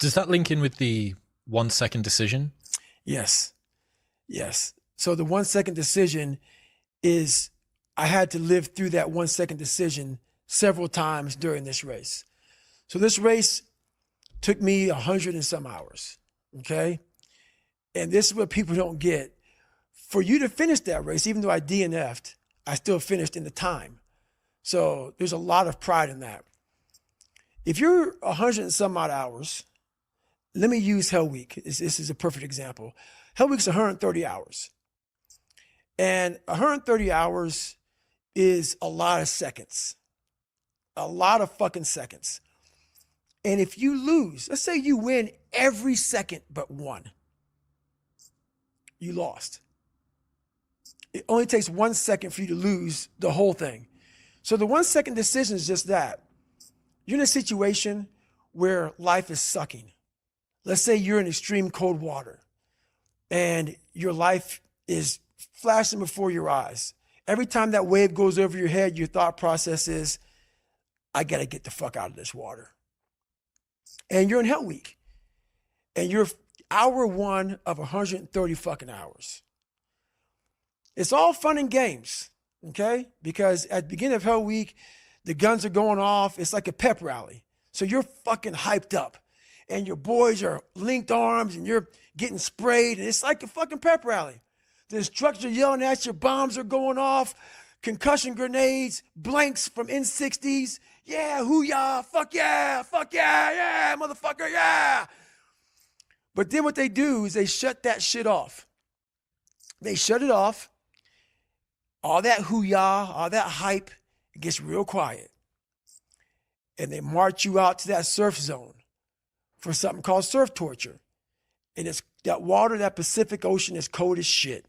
Does that link in with the 1 second decision? Yes. So the 1 second decision is, I had to live through that 1 second decision several times during this race. So this race took me 100 and some hours, okay? And this is what people don't get. For you to finish that race, even though I DNF'd, I still finished in the time. So there's a lot of pride in that. If you're 100 and some odd hours, let me use Hell Week. This is a perfect example. Hell Week's 130 hours. And 130 hours is a lot of seconds. A lot of fucking seconds. And if you lose, let's say you win every second but one, you lost. It only takes 1 second for you to lose the whole thing. So the 1 second decision is just that. You're in a situation where life is sucking. Let's say you're in extreme cold water and your life is flashing before your eyes. Every time that wave goes over your head, your thought process is, I got to get the fuck out of this water. And you're in Hell Week. And you're hour one of 130 fucking hours. It's all fun and games, okay? Because at the beginning of Hell Week, the guns are going off. It's like a pep rally. So you're fucking hyped up. And your boys are linked arms and you're getting sprayed. And it's like a fucking pep rally. The instructors are yelling at you. Bombs are going off. Concussion grenades. Blanks from N60s. Yeah, hoo-yah. Fuck yeah. Fuck yeah. Yeah, motherfucker. Yeah. But then what they do is they shut that shit off. They shut it off. All that hoo-yah, all that hype, it gets real quiet. And they march you out to that surf zone for something called surf torture. And it's that water, that Pacific Ocean is cold as shit.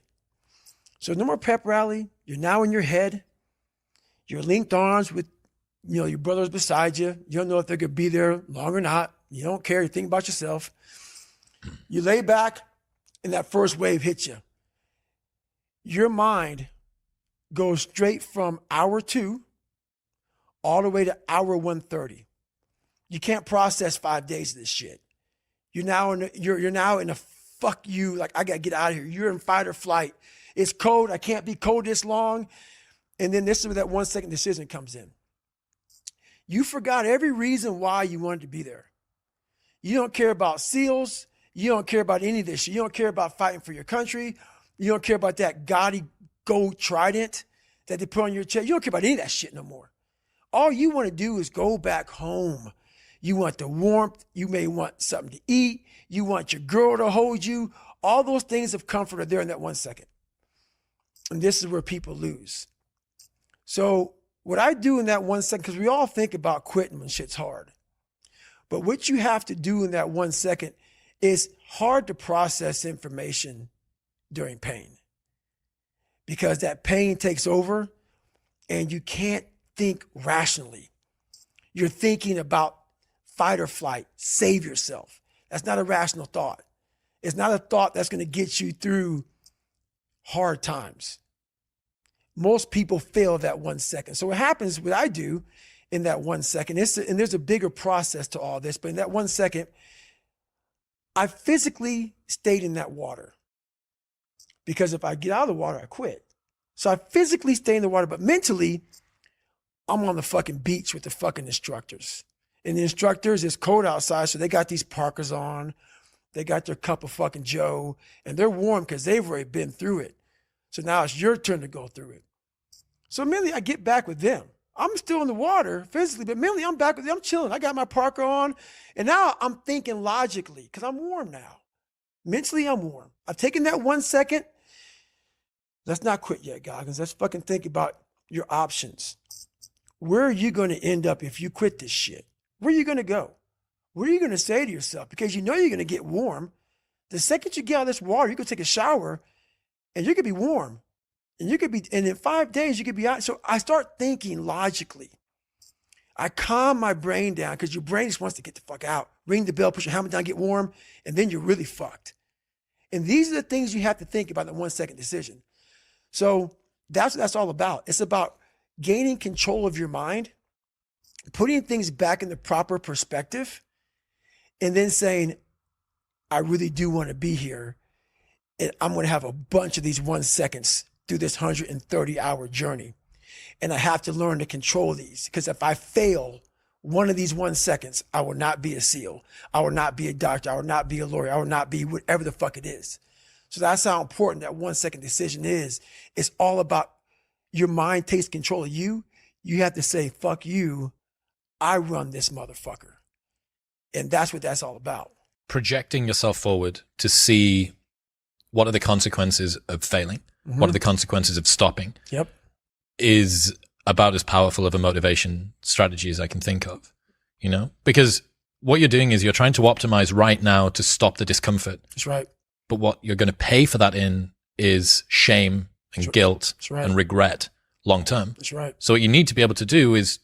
So no more pep rally. You're now in your head. You're linked arms with, your brothers beside you. You don't know if they're going to be there long or not. You don't care. You think about yourself. You lay back and that first wave hits you. Your mind goes straight from hour 2 all the way to hour 130. You can't process 5 days of this shit. You're now in a fuck you, like I gotta get out of here. You're in fight or flight. It's cold. I can't be cold this long. And then this is where that 1 second decision comes in. You forgot every reason why you wanted to be there. You don't care about SEALs. You don't care about any of this shit. You don't care about fighting for your country. You don't care about that gaudy gold trident that they put on your chest. You don't care about any of that shit no more. All you want to do is go back home. You want the warmth. You may want something to eat. You want your girl to hold you. All those things of comfort are there in that 1 second. And this is where people lose. So what I do in that 1 second, because we all think about quitting when shit's hard. But what you have to do in that 1 second is hard to process information during pain. Because that pain takes over and you can't think rationally. You're thinking about fight or flight, save yourself. That's not a rational thought. It's not a thought that's going to get you through hard times. Most people fail that 1 second. So what happens, what I do in that 1 second, and there's a bigger process to all this, but in that 1 second, I physically stayed in that water. Because if I get out of the water, I quit. So I physically stay in the water, but mentally, I'm on the fucking beach with the fucking instructors. And the instructors, it's cold outside, so they got these parkas on. They got their cup of fucking Joe, and they're warm because they've already been through it. So now it's your turn to go through it. So mentally, I get back with them. I'm still in the water physically, but mentally, I'm back with them. I'm chilling. I got my parka on, and now I'm thinking logically because I'm warm now. Mentally, I'm warm. I've taken that 1 second. Let's not quit yet, Goggins. Let's fucking think about your options. Where are you going to end up if you quit this shit? Where are you going to go? What are you going to say to yourself? Because you know you're going to get warm. The second you get out of this water, you could take a shower and you could be warm. And in 5 days, you could be out. So I start thinking logically. I calm my brain down because your brain just wants to get the fuck out. Ring the bell, push your helmet down, get warm, and then you're really fucked. And these are the things you have to think about in the 1 second decision. So that's what that's all about. It's about gaining control of your mind, putting things back in the proper perspective, and then saying, I really do want to be here. And I'm going to have a bunch of these 1 seconds through this 130-hour journey. And I have to learn to control these, because if I fail one of these 1 seconds, I will not be a SEAL. I will not be a doctor. I will not be a lawyer. I will not be whatever the fuck it is. So that's how important that 1 second decision is. It's all about your mind takes control of you. You have to say, fuck you. I run this motherfucker. And that's what that's all about. Projecting yourself forward to see what are the consequences of failing, what are the consequences of stopping, is about as powerful of a motivation strategy as I can think of, you know? Because what you're doing is you're trying to optimize right now to stop the discomfort. That's right. But what you're going to pay for that in is shame and guilt and regret long term. That's right. So what you need to be able to do is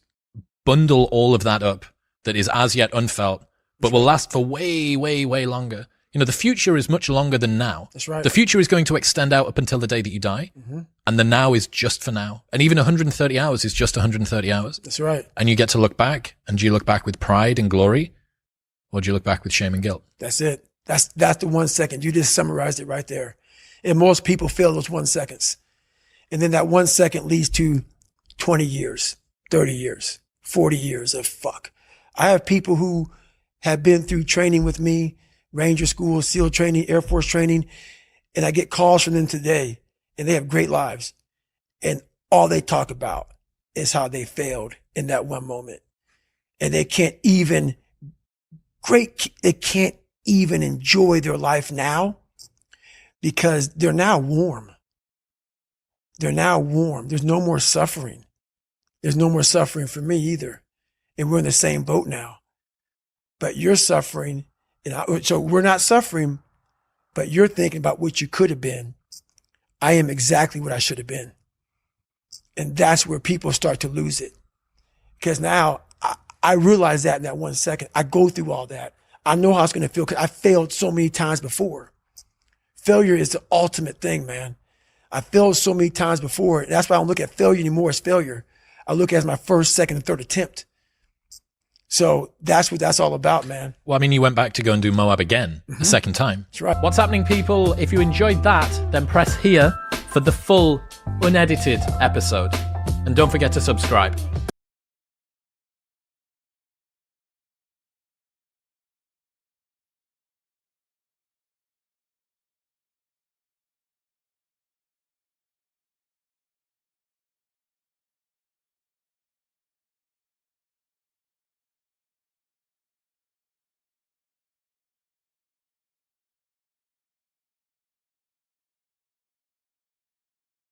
bundle all of that up that is as yet unfelt, but will last for way, way, way longer. You know, the future is much longer than now. That's right. The future is going to extend out up until the day that you die. And the now is just for now. And even 130 hours is just 130 hours. That's right. And you get to look back. And do you look back with pride and glory? Or do you look back with shame and guilt? That's it. That's the 1 second. You just summarized it right there. And most people fail those 1 seconds. And then that 1 second leads to 20 years, 30 years, 40 years of fuck. I have people who have been through training with me, Ranger School, SEAL training, Air Force training, and I get calls from them today, and they have great lives. And all they talk about is how they failed in that one moment. And they can't even enjoy their life now because they're now warm. They're now warm. There's no more suffering. There's no more suffering for me either. And we're in the same boat now. But you're suffering. So we're not suffering, but you're thinking about what you could have been. I am exactly what I should have been. And that's where people start to lose it. Because now I realize that in that 1 second. I go through all that. I know how it's going to feel because I failed so many times before. Failure is the ultimate thing, man. I failed so many times before. That's why I don't look at failure anymore as failure. I look at it as my first, second, and third attempt. So that's what that's all about, man. Well, I mean, you went back to go and do Moab again a second time. That's right. What's happening, people? If you enjoyed that, then press here for the full, unedited episode. And don't forget to subscribe.